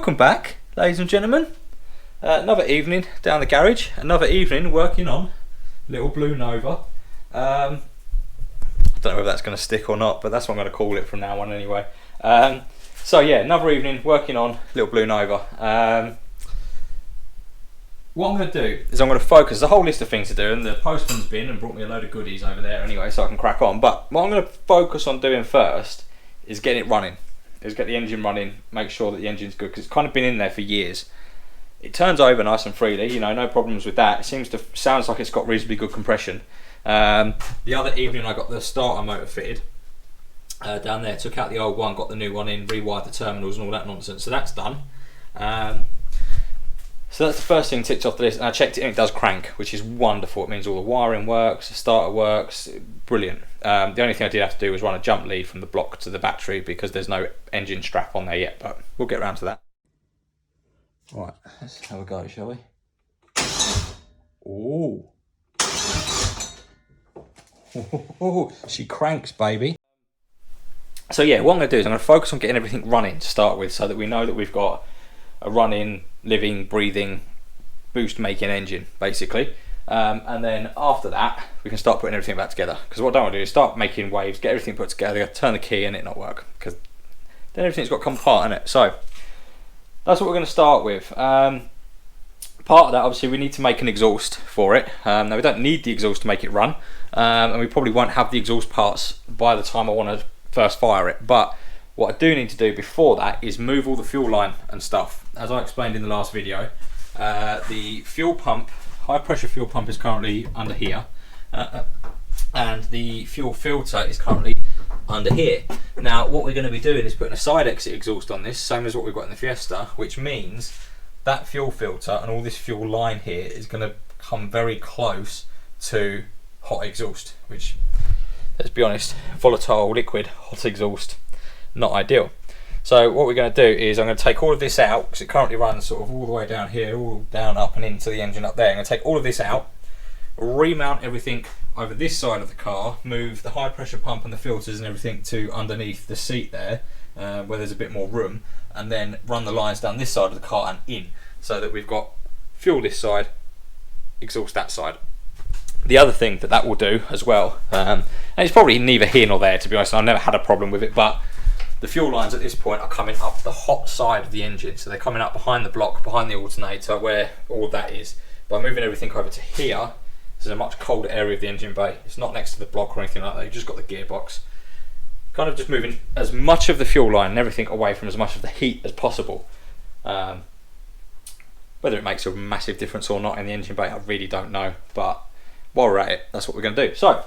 Welcome back, ladies and gentlemen. Another evening down the garage, another evening working on little Blue Nova. I don't know whether that's going to stick or not, but that's what I'm going to call it from now on anyway. So yeah, another evening working on little Blue Nova. What I'm going to do is I'm going to focus, there's a whole list of things to do, and the postman's been and brought me a load of goodies over there anyway so I can crack on. But what I'm going to focus on doing first is getting it running. Is get the engine running, make sure that the engine's good, because it's kind of been in there for years. It turns over nice and freely, you know, no problems with that. It sounds like it's got reasonably good compression. The other evening I got the starter motor fitted down there, took out the old one, got the new one in, rewired the terminals and all that nonsense, so that's done. So that's the first thing ticked off the list, and I checked it and it does crank, which is wonderful. It means all the wiring works, the starter works, brilliant. The only thing I did have to do was run a jump lead from the block to the battery because there's no engine strap on there yet, but we'll get around to that. Right, let's have a go, shall we? Ooh. She cranks, baby. So yeah, what I'm going to do is I'm going to focus on getting everything running to start with so that we know that we've got a running, living, breathing, boost making engine basically, and then after that we can start putting everything back together, because what I don't want to do is start making waves, get everything put together, turn the key and it not work, because then everything's got to come apart in it. So that's what we're going to start with. Part of that, obviously, we need to make an exhaust for it. Now we don't need the exhaust to make it run, and we probably won't have the exhaust parts by the time I want to first fire it, but what I do need to do before that is move all the fuel line and stuff. As I explained in the last video, the fuel pump, high pressure fuel pump, is currently under here, and the fuel filter is currently under here. Now what we're going to be doing is putting a side exit exhaust on this, same as what we've got in the Fiesta, which means that fuel filter and all this fuel line here is going to come very close to hot exhaust, which, let's be honest, volatile liquid hot exhaust, not ideal. So what we're going to do is I'm going to take all of this out, because it currently runs sort of all the way down here, all down, up and into the engine up there. I'm going to take all of this out, remount everything over this side of the car, move the high pressure pump and the filters and everything to underneath the seat there, where there's a bit more room, and then run the lines down this side of the car and in, so that we've got fuel this side, exhaust that side. The other thing that will do as well, and it's probably neither here nor there to be honest, I've never had a problem with it, but the fuel lines at this point are coming up the hot side of the engine, so they're coming up behind the block, behind the alternator, where all that is. By moving everything over to here, this is a much colder area of the engine bay. It's not next to the block or anything like that, you've just got the gearbox. Kind of just moving as much of the fuel line and everything away from as much of the heat as possible. Whether it makes a massive difference or not in the engine bay, I really don't know, but while we're at it, that's what we're going to do. So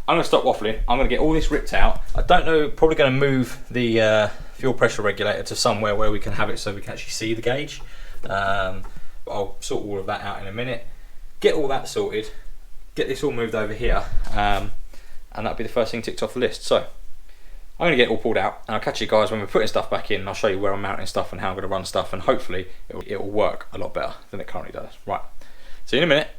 I'm going to stop waffling, I'm going to get all this ripped out. I don't know, probably going to move the fuel pressure regulator to somewhere where we can have it so we can actually see the gauge. But I'll sort all of that out in a minute. Get all that sorted, get this all moved over here, and that'll be the first thing ticked off the list. So I'm going to get it all pulled out, and I'll catch you guys when we're putting stuff back in, and I'll show you where I'm mounting stuff and how I'm going to run stuff, and hopefully it will work a lot better than it currently does. Right, see you in a minute.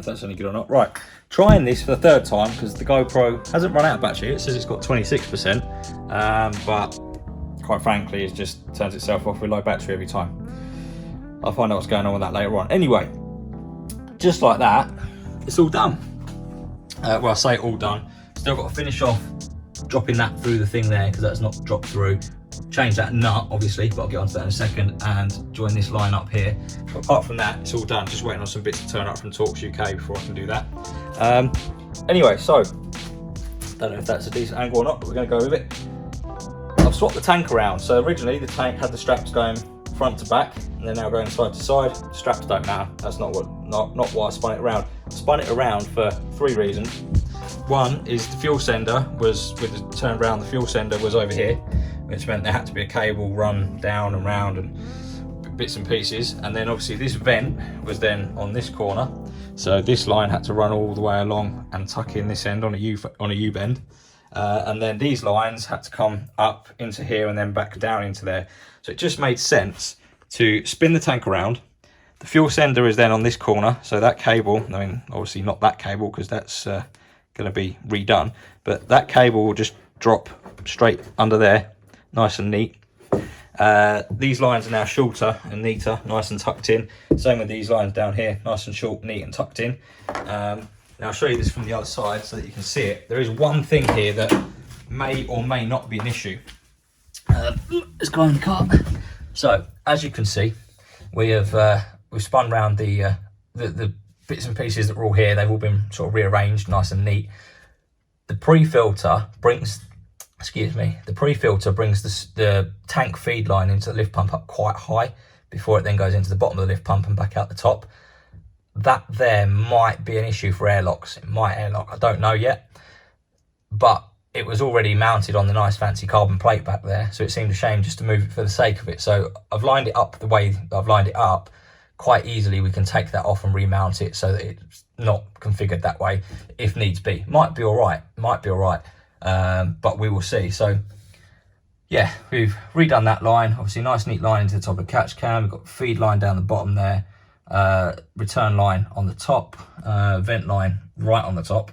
if that's any good or not. Right, trying this for the third time because the GoPro hasn't run out of battery. It says it's got 26%, but quite frankly, it just turns itself off with low battery every time. I'll find out what's going on with that later on. Anyway, just like that, it's all done. Well, I say all done. Still got to finish off dropping that through the thing there because that's not dropped through. Change that nut, obviously, but I'll get onto that in a second, and join this line up here. But apart from that, it's all done. Just waiting on some bits to turn up from Torx UK before I can do that. Anyway, so don't know if that's a decent angle or not, but we're going to go with it. I've swapped the tank around. So originally the tank had the straps going front to back, and they're now going side to side. Straps don't matter. That's not why I spun it around. I spun it around for 3 reasons. One is the fuel sender was, with the turn around, the fuel sender was over here, which meant there had to be a cable run down and round and bits and pieces. And then obviously this vent was then on this corner, so this line had to run all the way along and tuck in this end on a U bend. And then these lines had to come up into here and then back down into there. So it just made sense to spin the tank around. The fuel sender is then on this corner, so that cable, I mean obviously not that cable because that's going to be redone, but that cable will just drop straight under there, nice and neat. These lines are now shorter and neater, nice and tucked in. Same with these lines down here, nice and short, neat and tucked in. Now I'll show you this from the other side so that you can see it. There is one thing here that may or may not be an issue. Let's go in the car. So as you can see, we've spun round the bits and pieces that were all here. They've all been sort of rearranged nice and neat. The pre-filter brings the tank feed line into the lift pump up quite high before it then goes into the bottom of the lift pump and back out the top. That there might be an issue for airlocks. It might airlock, I don't know yet, but it was already mounted on the nice fancy carbon plate back there, so it seemed a shame just to move it for the sake of it. So I've lined it up the way I've lined it up. Quite easily we can take that off and remount it so that it's not configured that way if needs be. Might be all right, but we will see. So yeah, we've redone that line. Obviously nice neat line into the top of the catch can. We've got feed line down the bottom there, return line on the top, vent line right on the top,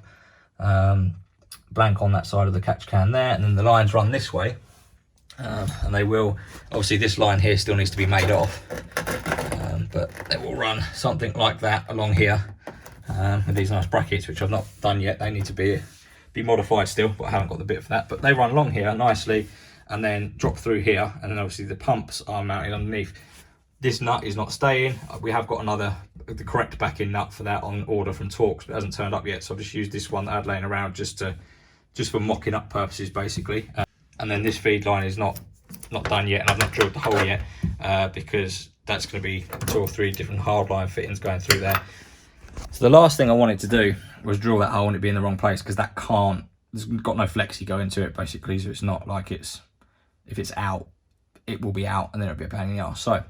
blank on that side of the catch can there, and then the lines run this way, and they will, obviously this line here still needs to be made off, but they will run something like that along here, with these nice brackets, which I've not done yet. They need to be modified still, but I haven't got the bit for that. But they run along here nicely and then drop through here, and then obviously the pumps are mounted underneath. This nut is not staying. We have got the correct back-in nut for that on order from Torx, but it hasn't turned up yet, so I've just used this one that I had laying around just for mocking up purposes basically. And then this feed line is not done yet, and I've not drilled the hole yet, because that's going to be 2 or 3 different hardline fittings going through there. So the last thing I wanted to do was drill that hole and it be in the wrong place, because that there's got no flexi going to it basically, so it's not like if it's out, it will be out and then it'll be a pain in the arse. So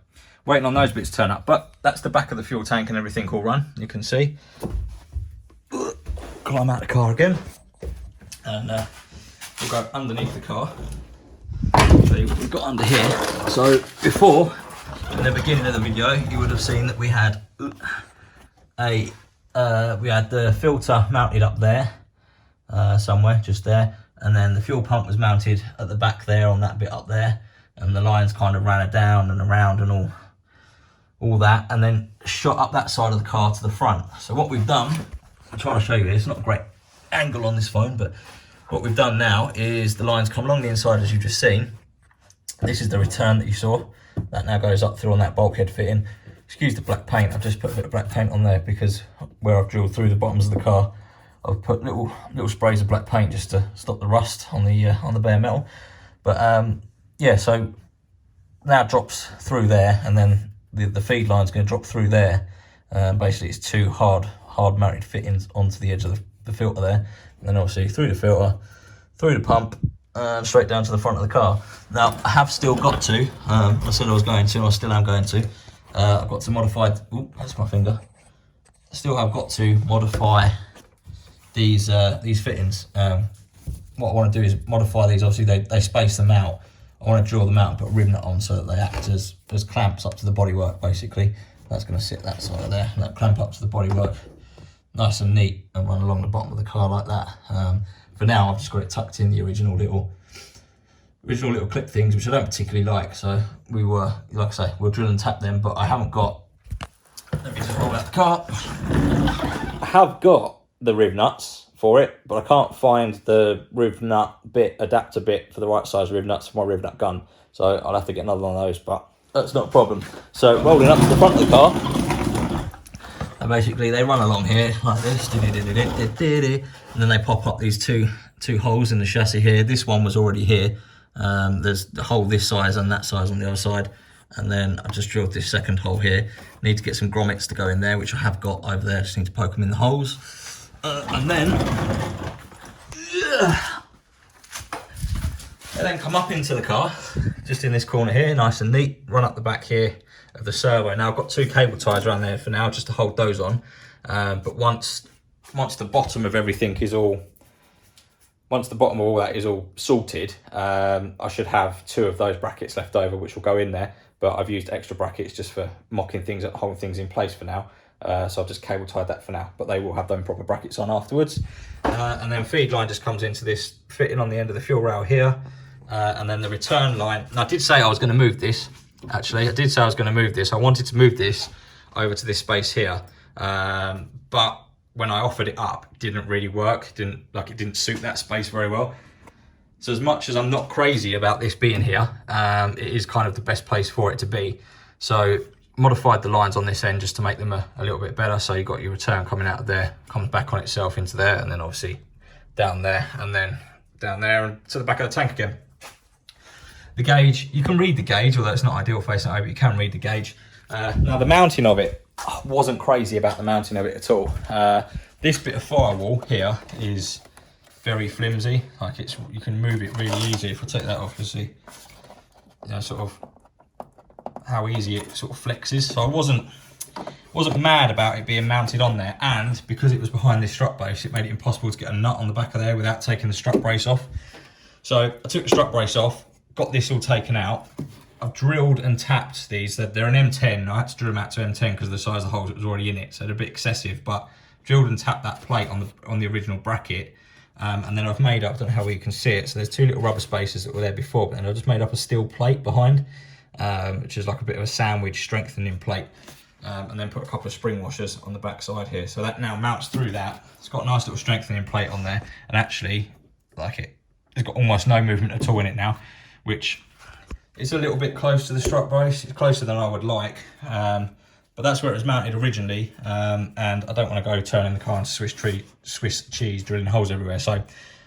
waiting on those bits to turn up, but that's the back of the fuel tank and everything all run, you can see. Climb out the car again, and we'll go underneath the car, show you what we've got under here. So before, in the beginning of the video, you would have seen that we had the filter mounted up there, somewhere just there, and then the fuel pump was mounted at the back there on that bit up there, and the lines kind of ran it down and around and all that, and then shot up that side of the car to the front. So what we've done, I'm trying to show you this, not a great angle on this phone, but what we've done now is the lines come along the inside as you've just seen. This is the return that you saw. That now goes up through on that bulkhead fitting. Excuse the black paint, I've just put a bit of black paint on there because where I've drilled through the bottoms of the car, I've put little sprays of black paint just to stop the rust on the bare metal. But yeah, so now it drops through there, and then the feed line's going to drop through there. Basically it's 2 hard mounted fittings onto the edge of the filter there, and then obviously through the filter, through the pump, and straight down to the front of the car. Now I have still got to, I said I was going to, I still am going to, I've got to modify, ooh, that's my finger. I still have got to modify these fittings. What I want to do is modify these. Obviously they space them out. I want to drill them out and put a rim nut on so that they act as clamps up to the bodywork basically. That's going to sit that side of there, and that clamp up to the bodywork nice and neat and run along the bottom of the car like that. For now, I've just got it tucked in the original little clip things, which I don't particularly like. So we were, like I say, we'll drill and tap them, but I haven't got, let me just roll out the car. I have got the riv nuts for it, but I can't find the riv nut adapter bit for the right size riv nuts for my riv nut gun. So I'll have to get another one of those, but that's not a problem. So rolling up to the front of the car, and basically they run along here like this, and then they pop up these two holes in the chassis here. This one was already here. There's the hole this size and that size on the other side, and then I just drilled this second hole here. Need to get some grommets to go in there, which I have got over there. Just need to poke them in the holes, and then they then come up into the car, just in this corner here, nice and neat. Run up the back here of the servo. Now I've got 2 cable ties around there for now, just to hold those on. But once the bottom of everything is all, once the bottom of all that is all sorted, I should have 2 of those brackets left over, which will go in there. But I've used extra brackets just for mocking things and holding things in place for now. So I've just cable tied that for now, but they will have them proper brackets on afterwards. And then feed line just comes into this fitting on the end of the fuel rail here. And then the return line, and I did say I was going to move this, actually. I did say I was going to move this. I wanted to move this over to this space here. But when I offered it up, it didn't really work. It didn't suit that space very well. So as much as I'm not crazy about this being here, it is kind of the best place for it to be. So modified the lines on this end just to make them a little bit better. So you've got your return coming out of there, comes back on itself into there, and then obviously down there, and then down there and to the back of the tank again. The gauge, you can read the gauge, although it's not ideal facing over, but you can read the gauge. Now the mounting of it, I wasn't crazy about the mounting of it at all. This bit of firewall here is very flimsy. Like you can move it really easy. If I take that off, you'll see, you know, sort of how easy it sort of flexes. So I wasn't mad about it being mounted on there, and because it was behind this strut brace, it made it impossible to get a nut on the back of there without taking the strut brace off. So I took the strut brace off, got this all taken out. I've drilled and tapped these. They're an M10. I had to drill them out to M10 because of the size of the holes that was already in it, so they're a bit excessive. But drilled and tapped that plate on the original bracket, and then I've made up, I don't know how well you can see it. So there's 2 little rubber spacers that were there before, but then I've just made up a steel plate behind, which is like a bit of a sandwich strengthening plate, and then put a couple of spring washers on the back side here. So that now mounts through that. It's got a nice little strengthening plate on there, and actually, like it's got almost no movement at all in it now, which is a little bit close to the strut brace. It's closer than I would like, but that's where it was mounted originally, and I don't want to go turning the car into Swiss cheese, drilling holes everywhere, so I'm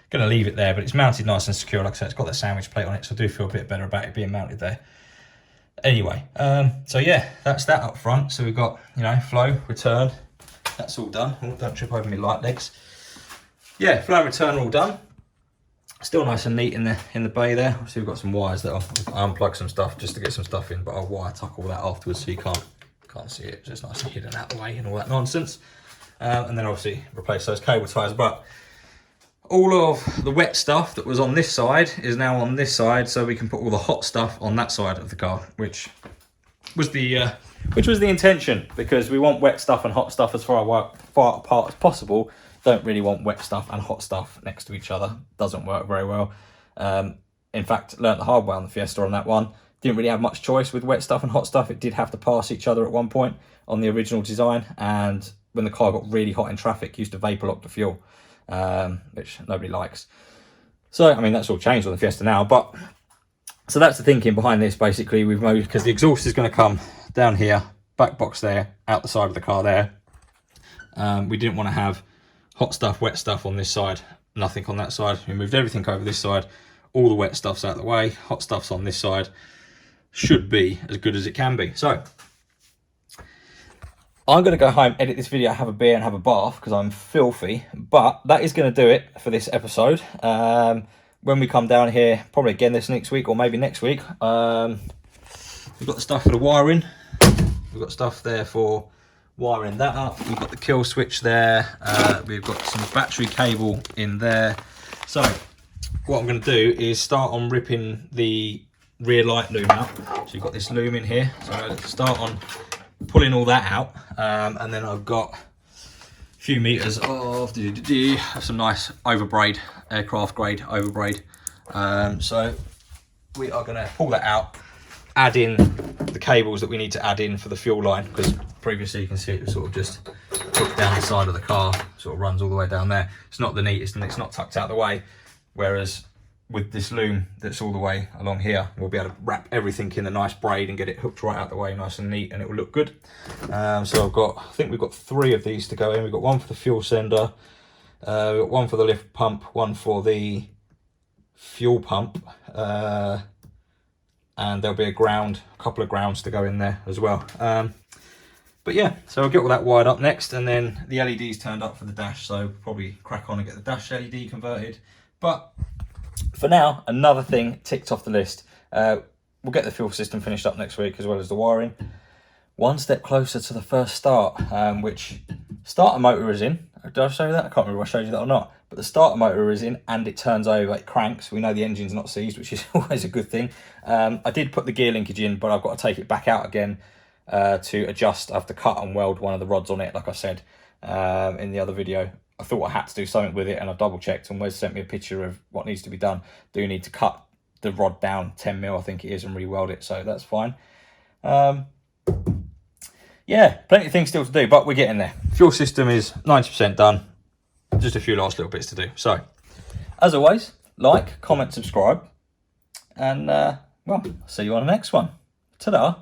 going to leave it there. But it's mounted nice and secure. Like I said, it's got that sandwich plate on it, so I do feel a bit better about it being mounted there. Anyway, so yeah, that's that up front. So we've got, you know, flow, return, that's all done. Oh, don't trip over my light legs. Yeah, flow and return are all done. Still nice and neat in the bay there. Obviously we've got some wires that I'll unplug some stuff just to get some stuff in, but I'll wire tuck all that afterwards so you can't see it. Just nice and hidden out the way and all that nonsense. And then obviously replace those cable ties. But all of the wet stuff that was on this side is now on this side, so we can put all the hot stuff on that side of the car, which was the intention, because we want wet stuff and hot stuff as far apart as possible. Don't really want wet stuff and hot stuff next to each other. Doesn't work very well. In fact, learnt the hard way on the Fiesta on that one. Didn't really have much choice with wet stuff and hot stuff. It did have to pass each other at one point on the original design, and when the car got really hot in traffic, used to vapor lock the fuel, which nobody likes. So, I mean, that's all changed on the Fiesta now, but so that's the thinking behind this. Basically, we've moved, because the exhaust is going to come down here, back box there, out the side of the car there. We didn't want to have hot stuff, wet stuff on this side, nothing on that side. We moved everything over this side. All the wet stuff's out of the way, hot stuff's on this side. Should be as good as it can be. So I'm going to go home, edit this video, have a beer and have a bath because I'm filthy. But that is going to do it for this episode. When we come down here, probably again this next week or maybe next week, we've got the stuff for the wiring. We've got stuff there for wiring that up. We've got the kill switch there. We've got some battery cable in there. So what I'm going to do is start on ripping the rear light loom out. So you've got this loom in here. So I'm going to start on pulling all that out. And then I've got few meters of some nice overbraid, aircraft grade overbraid. So we are going to pull that out, add in the cables that we need to add in for the fuel line, because previously you can see it was sort of just hooked down the side of the car, sort of runs all the way down there. It's not the neatest and it's not tucked out the way, whereas with this loom that's all the way along here, we'll be able to wrap everything in a nice braid and get it hooked right out the way, nice and neat, and it will look good. So I think we've got 3 of these to go in. We've got one for the fuel sender, we've got one for the lift pump, one for the fuel pump, and there'll be a couple of grounds to go in there as well. But yeah, so I'll get all that wired up next, and then the LED's turned up for the dash, so probably crack on and get the dash LED converted. But for now, another thing ticked off the list. We'll get the fuel system finished up next week, as well as the wiring. One step closer to the first start, which starter motor is in. Did I show you that? I can't remember if I showed you that or not. But the starter motor is in, and it turns over, it cranks. We know the engine's not seized, which is always a good thing. I did put the gear linkage in, but I've got to take it back out again to adjust. I have to cut and weld one of the rods on it, like I said in the other video. I thought I had to do something with it, and I double checked, and Wes sent me a picture of what needs to be done. Do need to cut the rod down 10 mil, I think it is, and re-weld it, so that's fine. Yeah, plenty of things still to do, but we're getting there. Fuel system is 90% done. Just a few last little bits to do. So, as always, like, comment, subscribe, and well, see you on the next one. Ta-da!